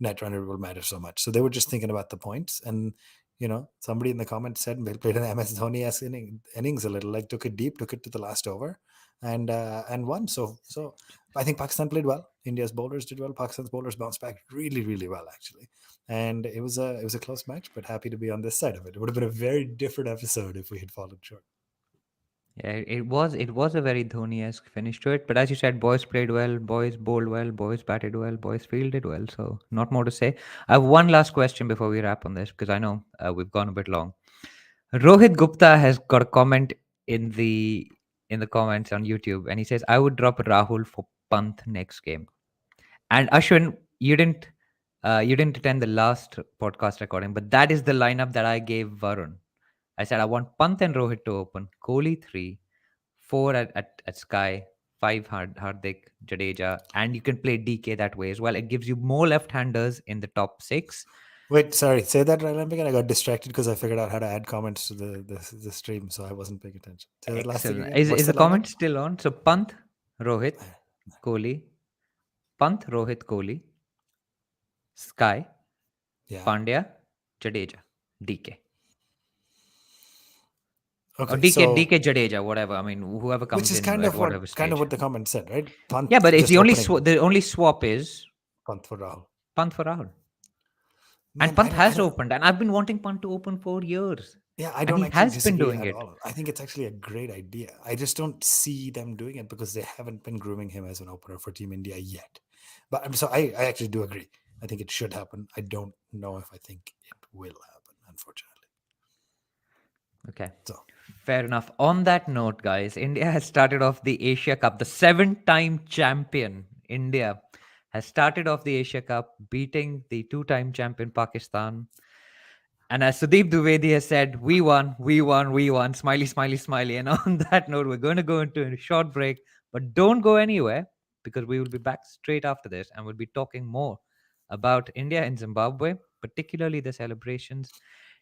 net runner will matter so much. So they were just thinking about the points. And, somebody in the comments said they played an MS Dhoni-esque innings a little, like took it deep, took it to the last over and won. So I think Pakistan played well. India's bowlers did well. Pakistan's bowlers bounced back really, really well, actually. And it was a close match, but happy to be on this side of it. It would have been a very different episode if we had fallen short. Yeah, it was a very Dhoni-esque finish to it. But as you said, boys played well, boys bowled well, boys batted well, boys fielded well. So not more to say. I have one last question before we wrap on this because I know we've gone a bit long. Rohit Gupta has got a comment in the comments on YouTube, and he says, "I would drop Rahul for Pant next game." And Ashwin, you didn't attend the last podcast recording, but that is the lineup that I gave Varun. I said I want Pant and Rohit to open, Kohli 3, 4 at Sky, 5 Hardik, Jadeja, and you can play DK that way as well. It gives you more left-handers in the top 6. Wait, sorry. Say that right again. I got distracted because I figured out how to add comments to the stream, so I wasn't paying attention. Say that last thing Excellent. again. Is What's the the lineup? comment still on? So Pant, Rohit, Kohli, Pant, Rohit, Kohli, Sky, Yeah. Pandya, Jadeja, DK. Or Okay. DK, So, DK, Jadeja, whatever. I mean, whoever which comes is in kind at of whatever stage. what the comment said, right? Yeah, Pant but it's just opening. the only swap is Pant for Rahul. Pant for Rahul. And Man, Pant I has don't. opened, and I've been wanting Pant to open for years. Yeah, I And don't he actually has been disagree doing at it. all. I think it's actually a great idea. I just don't see them doing it because they haven't been grooming him as an opener for Team India yet. But I actually do agree. I think it should happen. I don't know if I think it will happen, unfortunately. Okay. So Fair enough. On that note, guys, India has started off the Asia Cup. The 7-time champion, India, has started off the Asia Cup, beating the 2-time champion Pakistan. And as Sudeep Dwivedi has said, we won, we won, we won. Smiley, smiley, smiley. And on that note, we're going to go into a short break, but don't go anywhere. because we will be back straight after this and we'll be talking more about India and Zimbabwe, particularly the celebrations,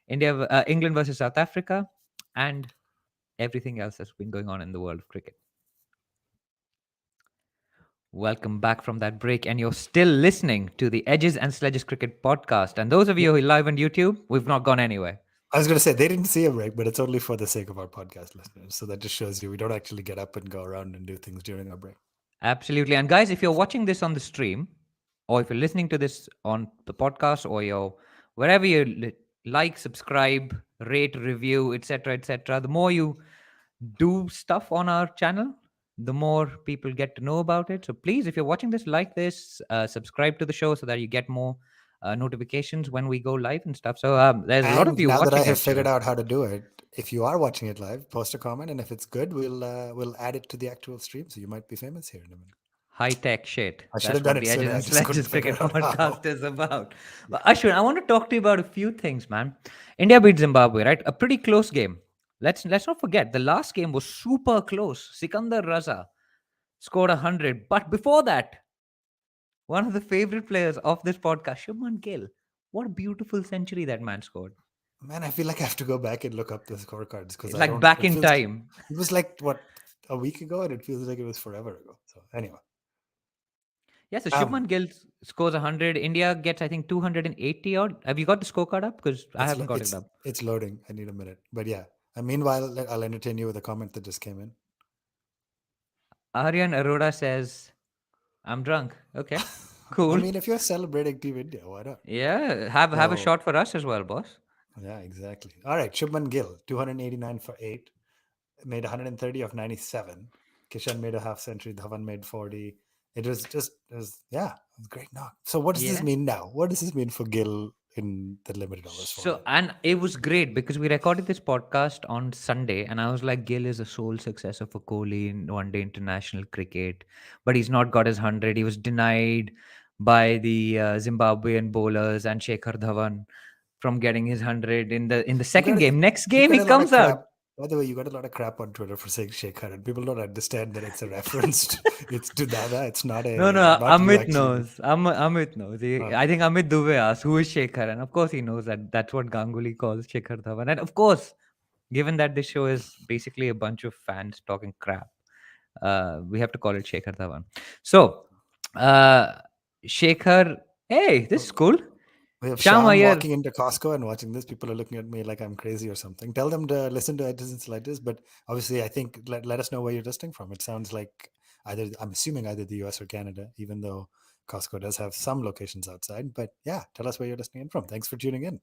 England versus South Africa, and everything else that's been going on in the world of cricket. Welcome back from that break, and you're still listening to the Edges and Sledges Cricket podcast. And those of you who are live on YouTube, we've not gone anywhere. I was going to say they didn't see a break, but it's only for the sake of our podcast listeners. So that just shows you we don't actually get up and go around and do things during our break. Absolutely. And guys, if you're watching this on the stream, or if you're listening to this on the podcast, or you're wherever you like, subscribe, rate, review, etc., the more you do stuff on our channel, the more people get to know about it. So please, if you're watching this, like this, subscribe to the show so that you get more notifications when we go live and stuff. So there's a lot of And you now that I watching have actually. figured out how to do it, if you are watching it live, post a comment, and if it's good, we'll add it to the actual stream. So you might be famous here in a minute. High tech shit. I should have That's done what it the Edges sooner. I and just couldn't Sledges figure Cricket out podcast how. is about. Yeah. But Ashwin, I want to talk to you about a few things, man. India beat Zimbabwe, right? A pretty close game. Let's not forget the last game was super close. Sikandar Raza scored 100, but before that, one of the favorite players of this podcast, Shubman Gill. What a beautiful century that man scored. Man, I feel like I have to go back and look up the scorecards because I Like don't. back It in feels. time. It was like what, a week ago, and it feels like it was forever ago. So anyway, Yeah, so um, Shubman Gill scores 100. India gets, I think, 280 odd. Have you got the scorecard up? Because I it's haven't got it up. it's loading. I need a minute, but yeah. And meanwhile, I'll entertain you with a comment that just came in. Aryan Arora says, I'm drunk. Okay, I cool. mean, if you're celebrating Team India, why not? Yeah, have a So shot for us as well, boss. yeah, exactly. All right, Shubman Gill, 289 for 8, made 130 of 97. Kishan made a half century. Dhawan made 40. It was a great knock. So what does this Yeah. mean now? What does this mean for Gill in the limited overs So, format? and it was great because we recorded this podcast on Sunday, and I was like, Gill is a sole successor for Kohli in one day international cricket, but he's not got his 100. He was denied by the Zimbabwean bowlers and Shekhar Dhawan from getting his 100 in the You second got game. Next you game, got he a lot of comes out. crap. By the way, you got a lot of crap on Twitter for saying Sheikh Khan. People don't understand that it's a reference. It's to Dada. It's No, not you Amit actually. knows. Amit knows. I Okay. think Amit Dubey asked, who is Shekhar? And of course, he knows that that's what Ganguly calls Shekhar Dhawan. And of course, given that this show is basically a bunch of fans talking crap, we have to call it Shekhar Dhawan. So, uh, Shekhar, hey, this is cool. We have Sham Sham Iyer, walking into Costco and watching this. People are looking at me like I'm crazy or something. Tell them to listen to Edges and Sledges. But obviously, I think let us know where you're listening from. It sounds like I'm assuming either the US or Canada, even though Costco does have some locations outside. But yeah, tell us where you're listening in from. Thanks for tuning in.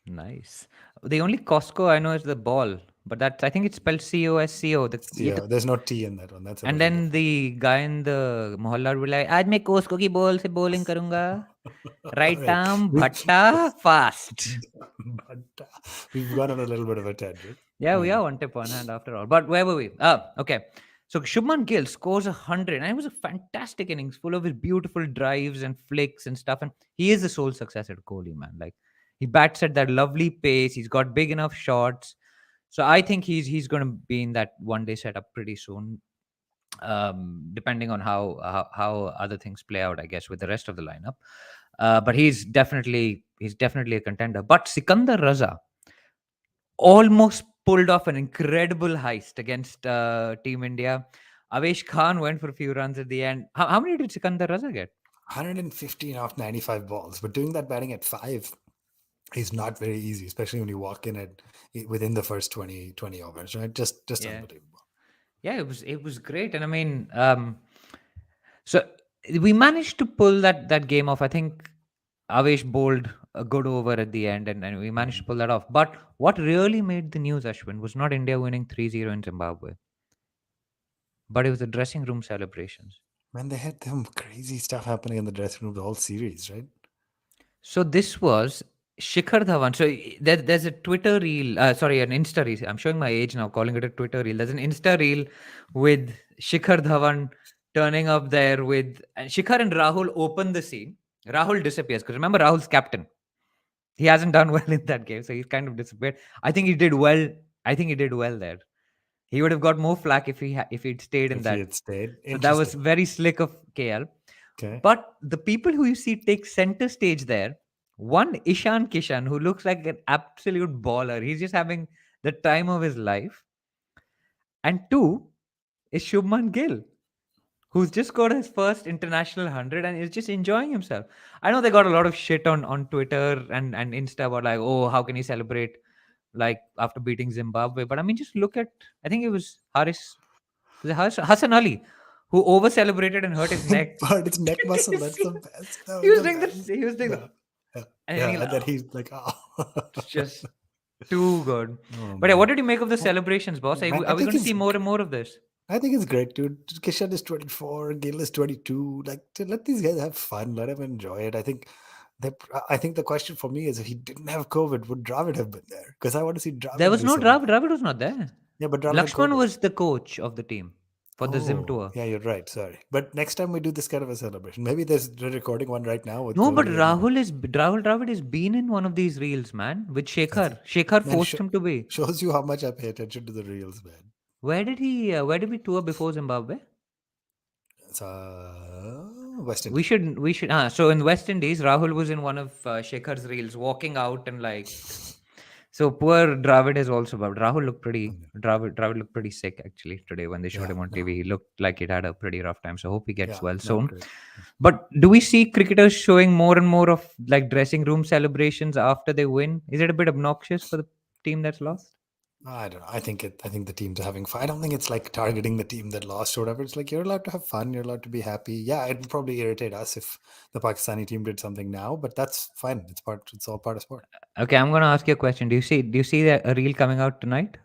nice. The only Costco I know is the ball, but that's I think it's spelled Cosco. Yeah, there's no T in that one. That's a And little then different. the guy in the mohalla will be like, आज मैं कोस्को की ball से bowling करूंगा. All Right right. arm, bhatta, fast. But we've gone on a little bit of a tangent. Yeah, we are one tip, one hand after all. But where were we? Okay. So Shubman Gill scores 100, and it was a fantastic innings, full of his beautiful drives and flicks and stuff. And he is the sole successor to Kohli, man. Like he bats at that lovely pace. He's got big enough shots. So I think he's going to be in that one day setup pretty soon. Depending on how other things play out, I guess, with the rest of the lineup. But he's definitely a contender. But Sikandar Raza almost pulled off an incredible heist against Team India. Avesh Khan went for a few runs at the end. How many did Sikandar Raza get? 115 off 95 balls, but doing that batting at 5 is not very easy, especially when you walk in at within the first 20 overs, right? Just Yeah, unbelievable. yeah, it was great, and I mean, so we managed to pull that game off. I think Avesh bowled a good over at the end, and we managed to Mhm. pull that off. But what really made the news, Ashwin, was not India winning 3-0 in Zimbabwe, but it was the dressing room celebrations. Man, they had some crazy stuff happening in the dressing room the whole series, right? So this was Shikhar Dhawan. So there's a Twitter reel, sorry, an Insta reel. I'm showing my age now, calling it a Twitter reel. There's an Insta reel with Shikhar Dhawan turning up there with and Shikhar and Rahul open the scene. Rahul disappears because remember Rahul's captain. He hasn't done well in that game, so he's kind of disappeared. I think he did well. I think he did well there. He would have got more flack if if he'd stayed in If he that. had stayed. So that was Interesting. very slick of KL. Okay. But the people who you see take center stage there, one Ishan Kishan, who looks like an absolute baller. He's just having the time of his life. And two is Shubman Gill, who's just got his first international 100 and is just enjoying himself. I know they got a lot of shit on Twitter and Insta about like, oh, how can he celebrate like after beating Zimbabwe? But I mean, just look at, I think it was Hassan Ali, who over celebrated and hurt his neck. But it's neck muscle. That's the best. That He was was the doing this. best. He was doing the, Yeah. Yeah. and then he Yeah. like, And then oh, he's like, oh. it's just too good. Oh, But yeah, what man. did you make of the Oh, celebrations, boss? man, Are we going to see more and more of this? I think it's great, dude. Kishan is 24, Gill is 22. Like, let these guys have fun. Let them enjoy it. I think the question for me is if he didn't have COVID, would Dravid have been there? Because I want to see There Dravid was do no something. Dravid. Dravid was not there. Yeah, but Dravid had Lakshman COVID. was the coach of the team for the Zim Oh, tour. yeah, you're right. Sorry. But next time we do this kind of a celebration, maybe there's a recording one right now with No, but Kohli and Rahul Dravid has been in one of these reels, man, with I think, Shekhar. Shekhar man, forced him to be. shows you how much I pay attention to the reels, man. Where did he? Where did we tour before Zimbabwe? It's West We Indies. should. We should. So in West Indies, Rahul was in one of Shekhar's reels, walking out and like. So poor Dravid is also. But Rahul looked pretty. Mm, Dravid looked pretty sick actually today when they showed yeah, him on no, TV. He looked like he'd had a pretty rough time. So hope he gets yeah, well not soon. great. But do we see cricketers showing more and more of like dressing room celebrations after they win? Is it a bit obnoxious for the team that's lost? I don't know. I think the teams are having fun. I don't think it's like targeting the team that lost or whatever. It's like you're allowed to have fun. You're allowed to be happy. Yeah, it would probably irritate us if the Pakistani team did something now, but that's fine. It's all part of sport. Okay, I'm gonna ask you a question. Do you see a reel coming out tonight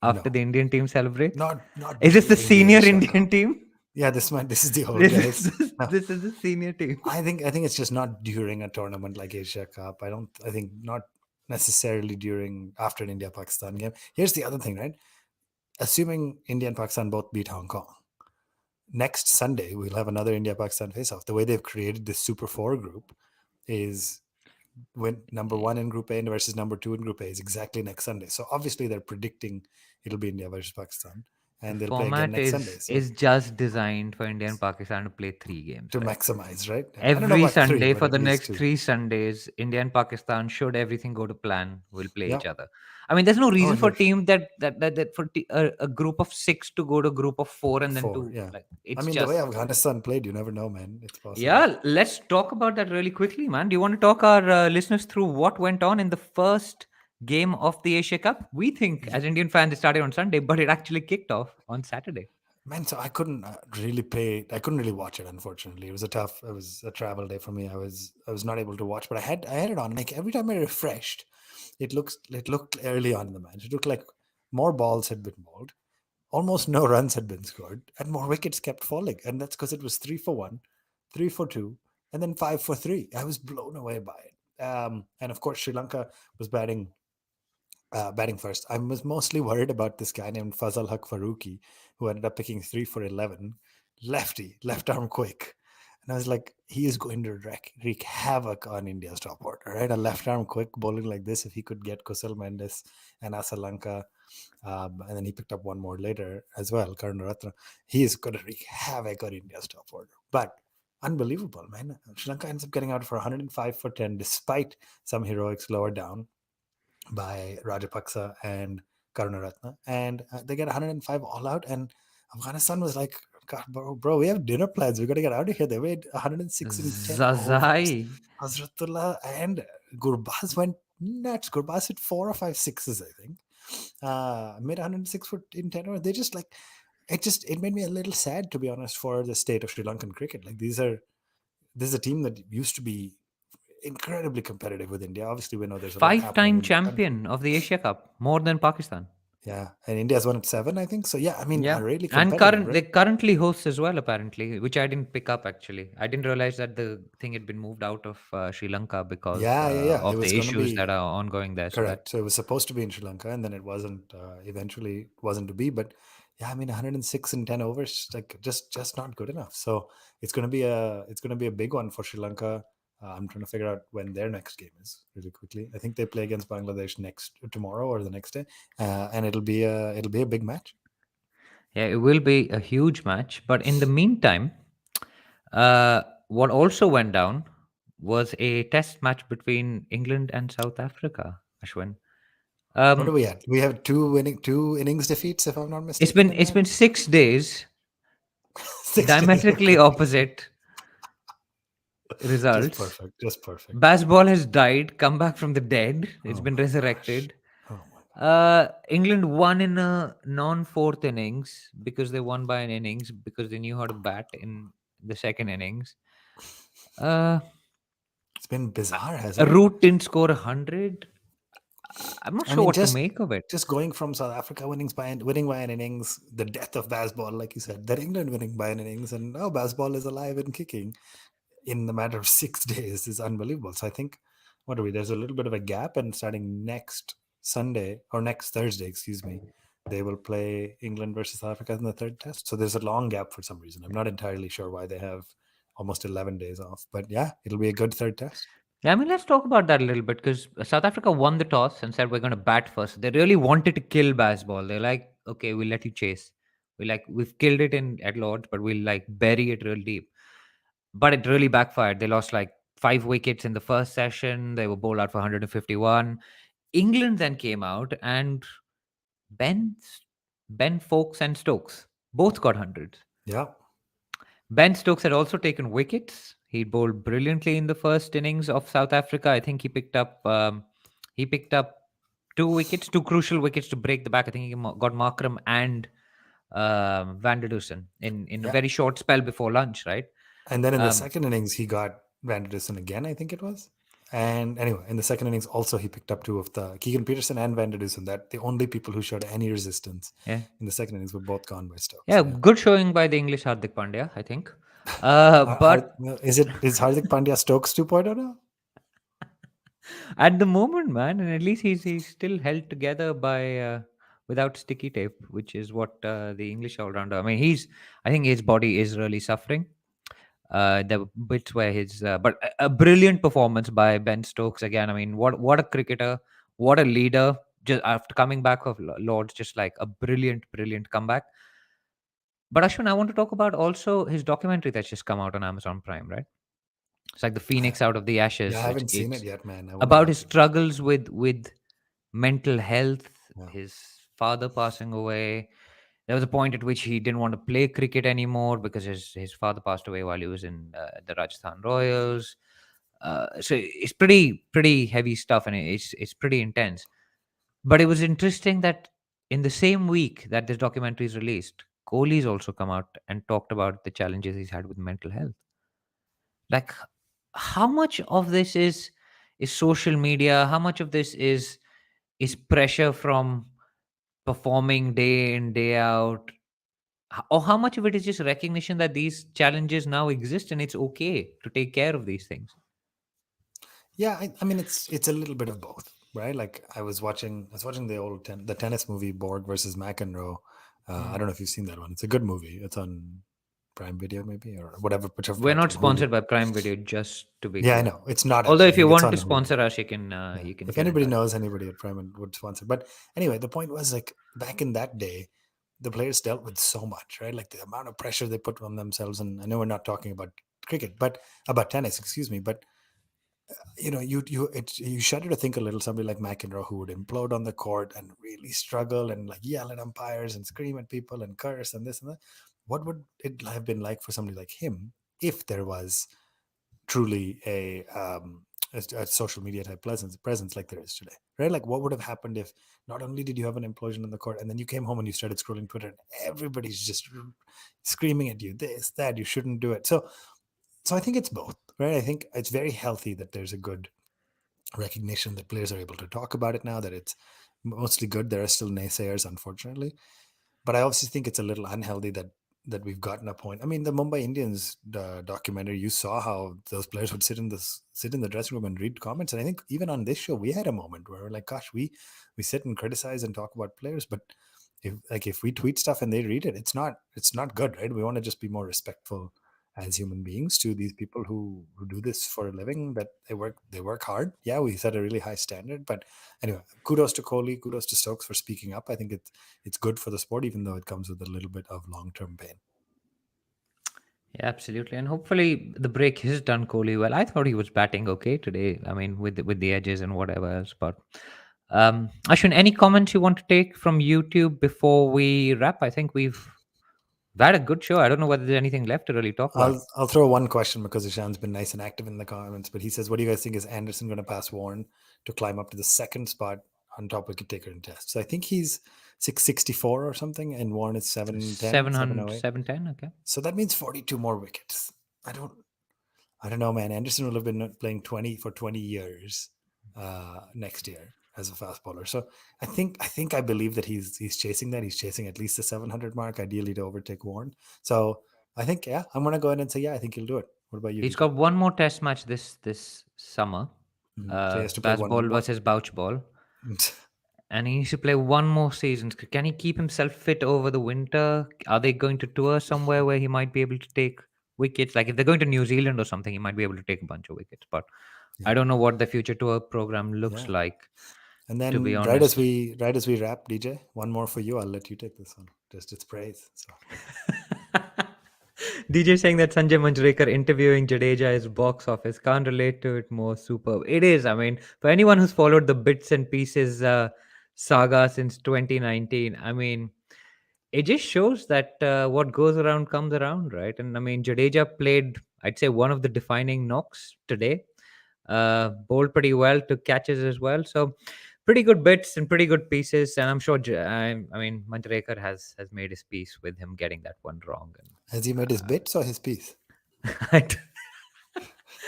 after No, the Indian team celebrates? not Is this the during the senior Asia Indian Cup. team? Yeah, this is the old This guys. is No, this is the senior team. I think it's just not during a tournament like Asia Cup. I think not necessarily during after an India Pakistan game. Here's the other thing, right? Assuming India and Pakistan both beat Hong Kong, next Sunday we'll have another India Pakistan face off. The way they've created this Super 4 group is when number 1 in Group A versus number 2 in Group A is exactly next Sunday. So obviously they're predicting it'll be India versus Pakistan, The and they'll play again format next Sunday. So is just designed for India and Pakistan to play 3 games, to right? maximize, right? I don't know Every about 3, Sunday but for at the least next 2. 3 Sundays, India and Pakistan, should everything go to plan, will play Yeah. each other. I mean, there's no Oh, reason for here team that for a group of 6 to go to a group of 4 and then 4. to Yeah. like I it's mean, the way just Afghanistan played, you never know, man. It's possible. yeah. Let's talk about that really quickly, man. Do you want to talk our listeners through what went on in the first game of the Asia Cup? We think Ye- as Indian fans it started on Sunday, but it actually kicked off on Saturday. Man, so I couldn't really watch it, unfortunately. It was a travel day for me. I was not able to watch, but I had it on. Like every time I refreshed, it looked early on in the match. It looked like more balls had been bowled, almost no runs had been scored, and more wickets kept falling. And that's because it was 3 for 1, 3 for 2, and then 5 for 3. I was blown away by it. And of course, Sri Lanka was batting first. I was mostly worried about this guy named Fazal Haq Faruqi, who ended up picking 3 for 11, lefty, left arm quick. And I was like, he is going to wreak havoc on India's top order, right? A left arm quick bowling like this, if he could get Kusal Mendes and Asalanka, and then he picked up one more later as well, Karunaratne, he is going to wreak havoc on India's top order. But unbelievable, man. Sri Lanka ends up getting out for 105 for 10, despite some heroics lower down by Rajapaksa and Karunaratne, and they get 105 all out. And Afghanistan was like, God, bro, we have dinner plans. We got to get out of here. They made 106 in 10 overs. Zazai. Hazratullah and Gurbaz went nuts. Gurbaz hit 4 or 5 sixes, I think. Made 106 in 10 overs. They just like it made me a little sad, to be honest, for the state of Sri Lankan cricket. Like this is a team that used to be incredibly competitive with India. Obviously, we know there's a lot happening Five-time in the country. champion of the Asia Cup, more than Pakistan. Yeah, and India's won at 7, I think. So yeah, I mean, Yeah, really and competitive, they right? currently host as well, apparently, which I didn't pick up actually. I didn't realize that the thing had been moved out of Sri Lanka because Yeah. It of was the going to issues that be are ongoing there. So that correct. So it was supposed to be in Sri Lanka, and then it wasn't. Eventually, it wasn't to be. But yeah, I mean, 106 in 10 overs, like just not good enough. So it's going to be a big one for Sri Lanka. I'm trying to figure out when their next game is really quickly. I think they play against Bangladesh tomorrow or the next day, and it'll be a big match. Yeah, it will be a huge match. But in the meantime, what also went down was a test match between England and South Africa, Ashwin. What are Um, we at? We have two innings defeats, if I'm not it's mistaken, been in it's that. been 6 days, 6 days. diametrically opposite Just results. perfect. Just perfect. Baseball has died, come back from the dead. It's Oh been my gosh. resurrected. Oh my god. England won in a non-fourth innings because they won by an innings because they knew how to bat in the second innings. Uh, It's been bizarre, hasn't it? Root didn't score 100. I'm not I sure mean, what to just make of it. just going from South Africa winning by an innings, the death of baseball, like you said, then England winning by an innings, and now baseball is alive and kicking in the matter of 6 days is unbelievable. So I think, what are we? There's a little bit of a gap, and starting next Sunday or next Thursday, excuse me, they will play England versus South Africa in the third test. So there's a long gap for some reason. I'm not entirely sure why they have almost 11 days off, but yeah, it'll be a good third test. Yeah, I mean, let's talk about that a little bit because South Africa won the toss and said we're going to bat first. They really wanted to kill baseball. They're like, okay, we'll let you chase. We've killed it in at Lords, but we'll like bury it real deep. But it really backfired. They lost like 5 wickets in the first session. They were bowled out for 151. England then came out and Ben, Ben Fokes and Stokes both got hundreds. Yeah, Ben Stokes had also taken wickets. He bowled brilliantly in the first innings of South Africa. I think he picked up 2 wickets, 2 crucial wickets to break the back. I think he got Markram and Van der Dusen in a yeah. very short spell before lunch, right? And then in the Um, second innings, he got Van der Dusen again, I think it was. And anyway, in the second innings, also he picked up two of the Keegan Peterson and Van der Dusen. That the only people who showed any resistance yeah, in the second innings were both gone by Stokes. yeah, So yeah. good showing by the English Hardik Pandya, I think. But Is Hardik Pandya Stokes 2.0 now? at the moment, man, and at least he's still held together by without sticky tape, which is what the English all rounder. I mean, I think his body is really suffering. There were bits where but a brilliant performance by Ben Stokes again. I mean, what a cricketer, what a leader. Just after coming back of Lords, just like a brilliant comeback. But Ashwin, I want to talk about also his documentary that's just come out on Amazon Prime, right? It's like the I, Phoenix out of the yeah, I ashes. haven't seen it It's yet, man. I want to about his watch it. struggles with mental health, Yeah. his father passing away. There was a point at which he didn't want to play cricket anymore because his father passed away while he was in the Rajasthan Royals. So it's pretty heavy stuff, and it's pretty intense. But it was interesting that in the same week that this documentary is released, Kohli's also come out and talked about the challenges he's had with mental health. Like, how much of this is social media? How much of this is pressure from performing day in day out? Or how much of it is just recognition that these challenges now exist and it's okay to take care of these things? Yeah, I mean it's a little bit of both, right? Like I was watching the the tennis movie Borg versus McEnroe. I Mm. don't know if you've seen that one. It's a good movie. It's on Prime Video maybe or whatever, whichever We're not platform. Hulu. sponsored by Prime Video, just to be Yeah, I clear. know it's not Although actually. if I you think it's want to on Hulu. sponsor us, Yeah, you can if get in anybody touch. knows anybody at Prime would sponsor. But anyway, the point was like back in that day, the players dealt with so much, right? Like the amount of pressure they put on themselves. And I know we're not talking about cricket, but about tennis, excuse me. But you shudder to think a little somebody like McEnroe who would implode on the court and really struggle and like yell at umpires and scream at people and curse and this and that. What would it have been like for somebody like him if there was truly a social media type presence like there is today, right? Like what would have happened if not only did you have an implosion in the court and then you came home and you started scrolling Twitter and everybody's just screaming at you this that you shouldn't do it. So I think it's both, right? I think it's very healthy that there's a good recognition that players are able to talk about it now, that it's mostly good. There are still naysayers, unfortunately. But I obviously think it's a little unhealthy that we've gotten a point. I mean, the Mumbai Indians documentary, you saw how those players would sit in the dressing room and read comments. And I think even on this show, we had a moment where we're like, gosh, we sit and criticize and talk about players, but if we tweet stuff and they read it, it's not good, right? We want to just be more respectful as human beings to these people who do this for a living, that they work hard. Yeah, we set a really high standard, but anyway, kudos to Kohli, kudos to Stokes for speaking up. I think it's good for the sport, even though it comes with a little bit of long-term pain. Yeah, absolutely. And hopefully the break has done Kohli well. I thought he was batting okay today. I mean, with the edges and whatever else. But Ashwin, any comments you want to take from YouTube before we wrap? I think we've had a good show. I don't know whether there's anything left to really talk about. I'll throw one question because Ishan's been nice and active in the comments, but he says, "What do you guys think? Is Anderson going to pass Warren to climb up to the second spot on top wicket taker in Test?" So I think he's 664 or something, and Warren is 710, 700, 708. 710, okay. So that means 42 more wickets. I don't know, man. Anderson will have been playing 20 years next year as a fast bowler. So I believe that he's chasing that. He's chasing at least the 700 mark, ideally to overtake Warren. So I think, yeah, I'm gonna go ahead and say, yeah, I think he'll do it. What about you, He's DJ? got one more test match this summer. So he has to play one Bazball more. versus Bouchball. And he needs to play one more season. Can he keep himself fit over the winter? Are they going to tour somewhere where he might be able to take wickets? Like if they're going to New Zealand or something, he might be able to take a bunch of wickets. But I Yeah. don't know what the future tour program looks Yeah. like, And to be then honest. right as we wrap, DJ, one more for you. I'll let you take this one. Just it's praise. So DJ saying that Sanjay Manjrekar interviewing Jadeja is box office. Can't relate to it more. Superb. It is. I mean, for anyone who's followed the bits and pieces saga since 2019, I mean, it just shows that what goes around comes around, right? And I mean, Jadeja played, I'd say, one of the defining knocks today. Bowled pretty well, took catches as well. So, pretty good bits and pretty good pieces. And I'm sure, I mean, Manjrekar has made his peace with him getting that one wrong. And has he made his bits or his piece? I d-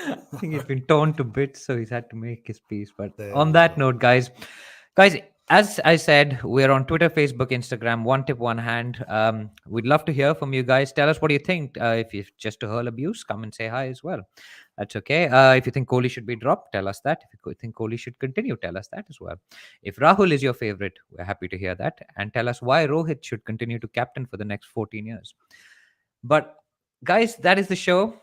I think he's been torn to bits, so he's had to make his peace. But There on you that go. note, guys, as I said, we're on Twitter, Facebook, Instagram. One tip, one hand. We'd love to hear from you guys. Tell us what do you think. If you just to hurl abuse, come and say hi as well. That's okay. If you think Kohli should be dropped, tell us that. If you think Kohli should continue, tell us that as well. If Rahul is your favorite, we're happy to hear that. And tell us why Rohit should continue to captain for the next 14 years. But guys, that is the show.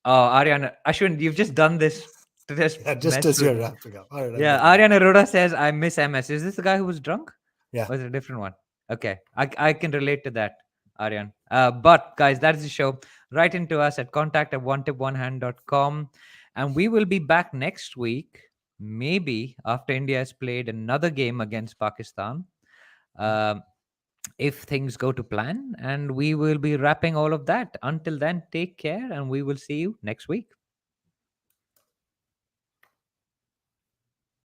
Ariana, Ashwin, you've just done this to just Yeah, just mess as with you're me. wrapping up. All right, I'll Yeah, let you go. Ariana Rhoda says, I miss MS. Is this the guy who was drunk? Yeah. Or is it a different one? Okay, I can relate to that, Aryan. But guys, that is the show. Write into us at contact@onetiponehand.com. And we will be back next week, maybe after India has played another game against Pakistan. Um, if things go to plan, and we will be wrapping all of that. Until then, take care, and we will see you next week.